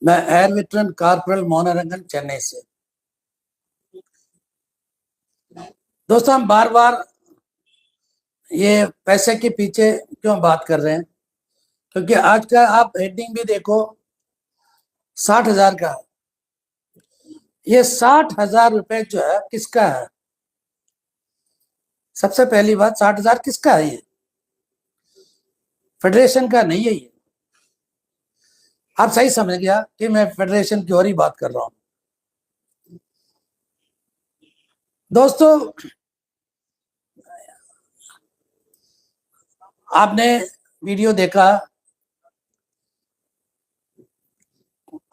मैं air veteran corporal मोहनरंगन Chennai से। दोस्तों, हम बार बार ये पैसे के पीछे क्यों बात कर रहे हैं? क्योंकि आज का आप हेडिंग भी देखो, 60,000 का। ये 60,000 रुपए जो है किसका है? सबसे पहली बात, 60,000 किसका है? ये फेडरेशन का नहीं है। ये आप सही समझ गया कि मैं फेडरेशन की और ही बात कर रहा हूं। दोस्तों, आपने वीडियो देखा,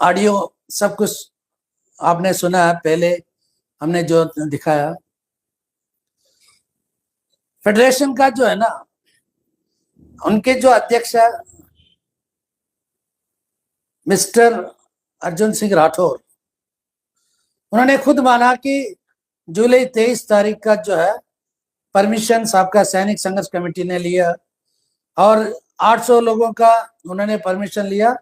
ऑडियो सब कुछ आपने सुना है। पहले हमने जो दिखाया, फेडरेशन का जो है ना, उनके जो अध्यक्ष है मिस्टर अर्जुन सिंह राठौर, उन्होंने खुद माना कि जुलाई 23 तारीख का जो है परमिशन आपका सैनिक संघर्ष कमेटी ने लिया और 800 लोगों का उन्होंने परमिशन लिया,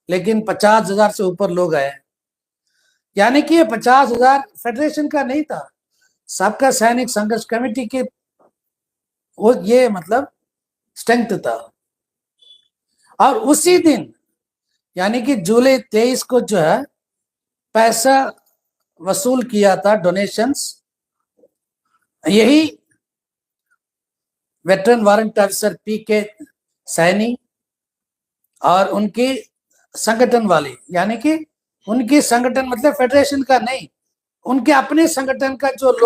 लेकिन 50,000 से ऊपर लोग आए। यानी कि ये 50,000 फेडरेशन का नहीं था, सबका सैनिक संघर्ष कमेटी के वो ये मतलब स्ट्रेंथ था। और उसी दिन यानी कि जुलाई 23 को जो है पैसा वसूल किया था, डोनेशंस, यही वेटरन वारंट ऑफिसर पीके सैनी और उनकी संगठन वाले, यानी कि उनकी संगठन मतलब फेडरेशन का नहीं, उनके अपने संगठन का जो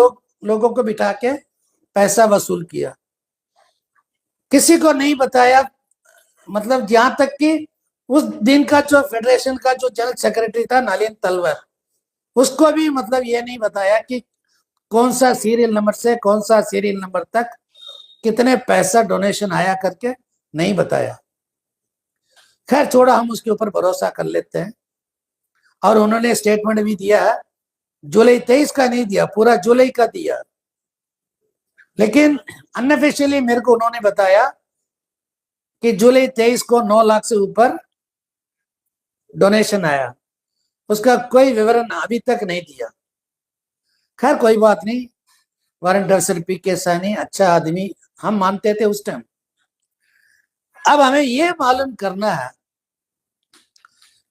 लोगों को बिठा के पैसा वसूल किया। किसी को नहीं बताया, मतलब यहां तक कि उस दिन का जो फेडरेशन का जो जनरल सेक्रेटरी था नलिन तलवर, उसको भी मतलब ये नहीं बताया कि कौन सा सीरियल नंबर से कौन सा सीरियल नंबर तक कितने पैसा डोनेशन आया करके नहीं बताया। खैर छोड़ा, हम उसके ऊपर भरोसा कर लेते हैं। और उन्होंने स्टेटमेंट भी दिया है, जुलाई 23 का नहीं दिया, पूरा जुलाई का दिया। लेकिन अनऑफिशियली मेरे को उन्होंने बताया कि जुलाई 23 को 9 लाख से ऊपर डोनेशन आया। उसका कोई विवरण अभी तक नहीं दिया। खैर कोई बात नहीं, वारंट ऑफिसर पीके सैनी अच्छा आदमी हम मानते थे उस टाइम। अब हमें यह मालूम करना है,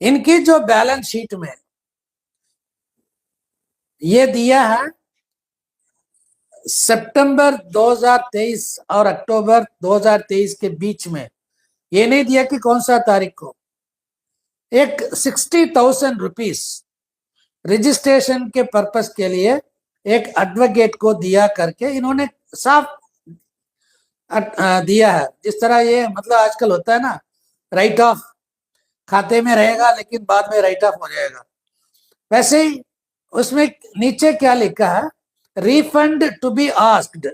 इनकी जो बैलेंस शीट में ये दिया है सितंबर 2023 और अक्टूबर 2023 के बीच में, ये नहीं दिया कि कौन सा तारीख को। एक 60,000 रुपीज रजिस्ट्रेशन के पर्पस के लिए एक एडवोकेट को दिया करके इन्होंने साफ दिया है। जिस तरह ये मतलब आजकल होता है ना, राइट ऑफ खाते में रहेगा लेकिन बाद में राइट ऑफ हो जाएगा, वैसे ही उसमें नीचे क्या लिखा है, रिफंड टू बी आस्क्ड।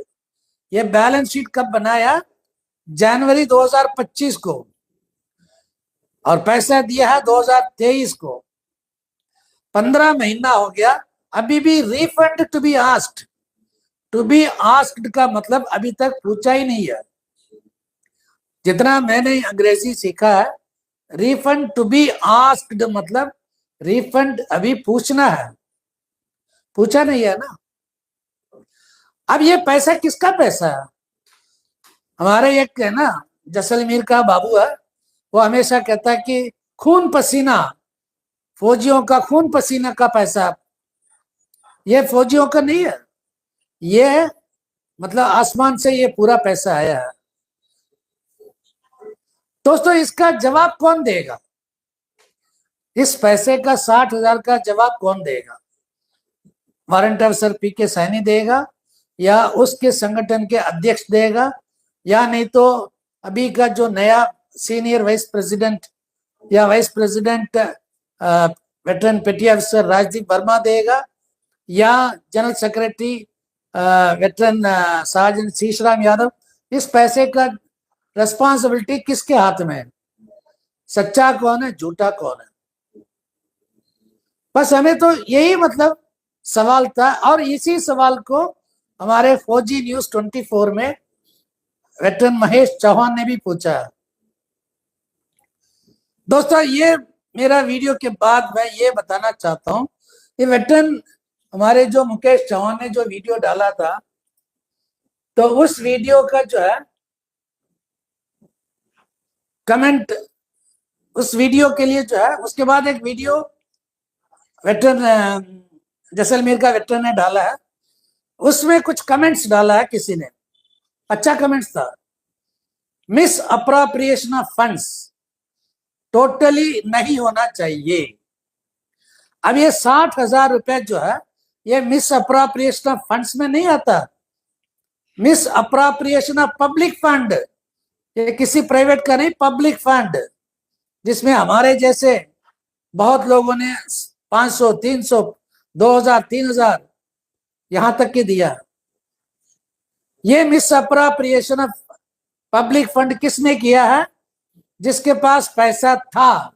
ये बैलेंस शीट कब बनाया? जनवरी 2025 को, और पैसा दिया है 2023 को। 15 महीना हो गया, अभी भी refund to be asked. To be asked का मतलब अभी तक पूछा ही नहीं है। जितना मैंने अंग्रेजी सीखा है, रिफंड टू बी आस्क्ड मतलब रिफंड अभी पूछना है, पूछा नहीं है ना। अब ये पैसा किसका पैसा है? हमारे एक है ना जैसलमेर का बाबू है, वो हमेशा कहता है कि खून पसीना, फौजियों का खून पसीना का पैसा। ये फौजियों का नहीं है, ये मतलब आसमान से ये पूरा पैसा आया है। दोस्तों, इसका जवाब कौन देगा? इस पैसे का 60,000 का जवाब कौन देगा? वारंट ऑफिसर पीके सैनी देगा, या उसके संगठन के अध्यक्ष देगा, या नहीं तो अभी का जो नया सीनियर वाइस प्रेसिडेंट या vice president veteran petty officer Rajdeep Verma देगा, या general secretary veteran sergeant Sheeshram Yadav. इस पैसे का रेस्पॉन्सिबिलिटी किसके हाथ में है? सच्चा कौन है, झूठा कौन है? बस हमें तो यही मतलब सवाल था, और इसी सवाल को हमारे फौजी न्यूज 24 में वेटरन महेश चौहान ने भी पूछा। दोस्तों, ये मेरा वीडियो के बाद मैं ये बताना चाहता हूँ, ये वेटरन हमारे जो मुकेश चौहान ने जो वीडियो डाला था, तो उस वीडियो का जो है कमेंट, उस वीडियो के लिए जो है, उसके बाद एक वीडियो वेटरन जैसलमेर का वेटरन ने डाला है, उसमें कुछ कमेंट्स डाला है किसी ने, अच्छा कमेंट्स था, miss appropriation of funds totally नहीं होना चाहिए। अब ये 60,000 रुपए जो है, ये मिस अप्रोप्रिएशन ऑफ फंड्स में नहीं आता, miss appropriation of public fund, ये किसी प्राइवेट का नहीं, पब्लिक फंड, जिसमें हमारे जैसे बहुत लोगों ने 500, 300, 2,000, 3,000 यहां तक के दिया। ये miss appropriation of public fund किसने किया है? जिसके पास पैसा था,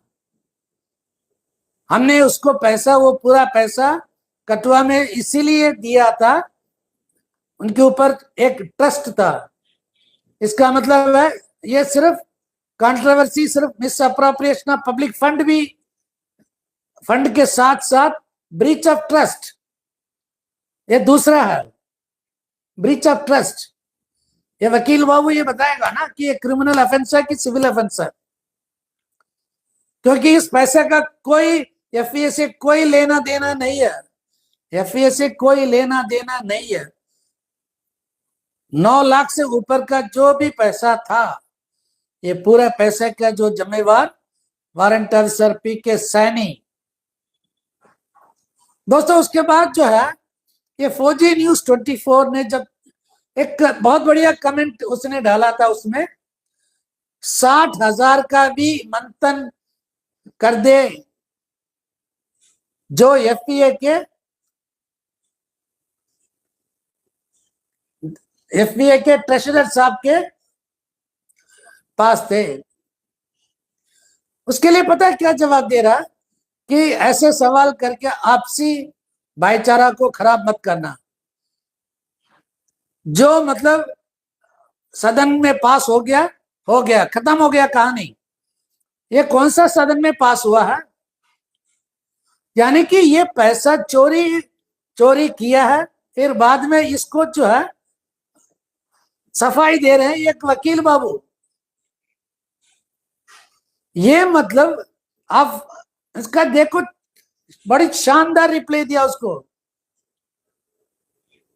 हमने उसको पैसा, वो पूरा पैसा कटुआ में इसीलिए दिया था, उनके ऊपर एक ट्रस्ट था। इसका मतलब है ये सिर्फ कंट्रोवर्सी सिर्फ miss appropriation of public fund भी, फंड के साथ साथ ब्रीच ऑफ ट्रस्ट, ये दूसरा है ब्रीच ऑफ ट्रस्ट। ये वकील बाबू ये बताएगा ना कि ये क्रिमिनल ऑफेंस है कि सिविल ऑफेंस है, क्योंकि इस पैसे का कोई एफआईए से कोई लेना देना नहीं है, एफआईए से कोई लेना देना नहीं है। 9 लाख से ऊपर का जो भी पैसा था, ये पूरा पैसे का जो जिम्मेवार वारंट ऑफिसर पीके सैनी। दोस्तों उसके बाद जो है, ये फौजी न्यूज 24 ने जब एक बहुत बढ़िया कमेंट उसने डाला था, उसमें 60,000 का भी मंथन कर दे जो एफपीए के ट्रेजरर साहब के पास थे। उसके लिए पता है क्या जवाब दे रहा कि ऐसे सवाल करके आपसी भाईचारा को खराब मत करना। जो मतलब सदन में पास हो गया, खत्म हो गया कहानी। ये कौन सा सदन में पास हुआ है? यानी कि ये पैसा चोरी किया है, फिर बाद में इसको जो है सफाई दे रहे हैं एक वकील बाबू। ये मतलब आप इसका देखो, बड़ी शानदार रिप्लाई दिया उसको।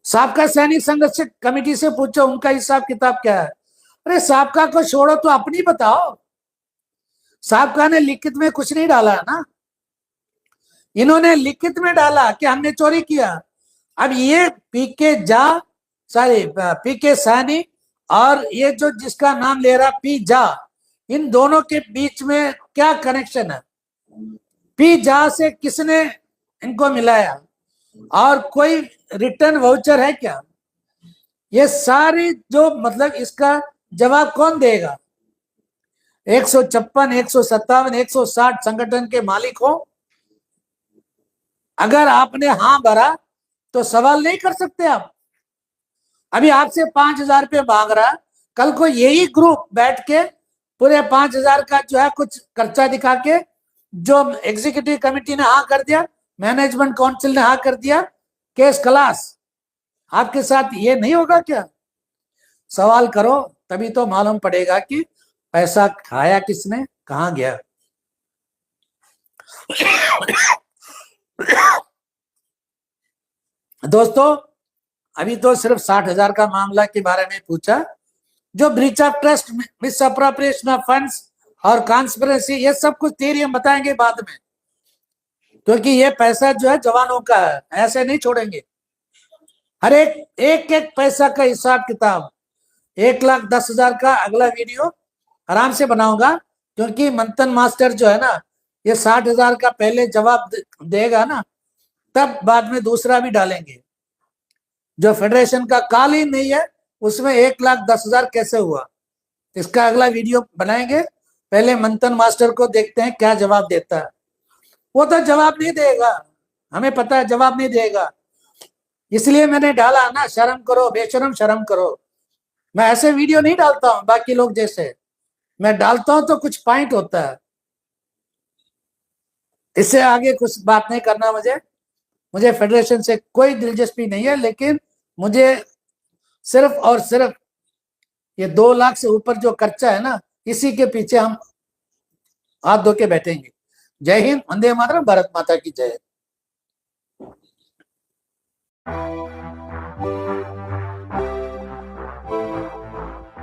साबका सैनिक संघर्ष कमेटी से पूछो उनका हिसाब किताब क्या है। अरे साबका को छोड़ो तो अपनी बताओ। साबका ने लिखित में कुछ नहीं डाला है ना, इन्होंने लिखित में डाला कि हमने चोरी किया। अब ये पीके सैनी और ये जो जिसका नाम ले रहा पी जा, इन दोनों के बीच में क्या कनेक्शन है? पी जा से किसने इनको मिलाया और कोई रिटर्न वाउचर है क्या? ये सारी जो मतलब इसका जवाब कौन देगा? 156, 157, 160 संगठन के मालिक हो, अगर आपने हाँ भरा तो सवाल नहीं कर सकते आप। अभी आपसे 5,000 रुपये मांग रहा, कल को यही ग्रुप बैठ के पूरे 5,000 का जो है कुछ खर्चा दिखा के, जो एग्जीक्यूटिव कमेटी ने हाँ कर दिया, मैनेजमेंट काउंसिल ने हाँ कर दिया, केस खलास। आपके साथ ये नहीं होगा क्या? सवाल करो, तभी तो मालूम पड़ेगा कि पैसा खाया किसने, कहां गया। दोस्तों अभी तो सिर्फ 60,000 का मामला के बारे में पूछा, जो breach of trust, miss appropriation of funds और कॉन्स्पिरेसी, ये सब कुछ थियरी हम बताएंगे बाद में, क्योंकि ये पैसा जो है जवानों का है, ऐसे नहीं छोड़ेंगे। हर एक पैसा का हिसाब किताब। 1,10,000 का अगला वीडियो आराम से बनाऊंगा, क्योंकि मंथन मास्टर जो है ना, ये 60,000 का पहले जवाब देगा ना, तब बाद में दूसरा भी डालेंगे। जो फेडरेशन का काल ही नहीं है उसमें 1,10,000 कैसे हुआ, इसका अगला वीडियो बनाएंगे। पहले मंथन मास्टर को देखते हैं क्या जवाब देता है। वो तो जवाब नहीं देगा, हमें पता है जवाब नहीं देगा, इसलिए मैंने डाला ना, शर्म करो बेशरम, शर्म करो। मैं ऐसे वीडियो नहीं डालता हूं बाकी लोग जैसे, मैं डालता हूं तो कुछ पॉइंट होता है। इससे आगे कुछ बात नहीं करना मुझे फेडरेशन से कोई दिलचस्पी नहीं है, लेकिन मुझे सिर्फ और सिर्फ ये 2 लाख से ऊपर जो खर्चा है ना, इसी के पीछे हम हाथ धो के बैठेंगे। जय हिंद, वंदे मातरम, भारत माता की जय।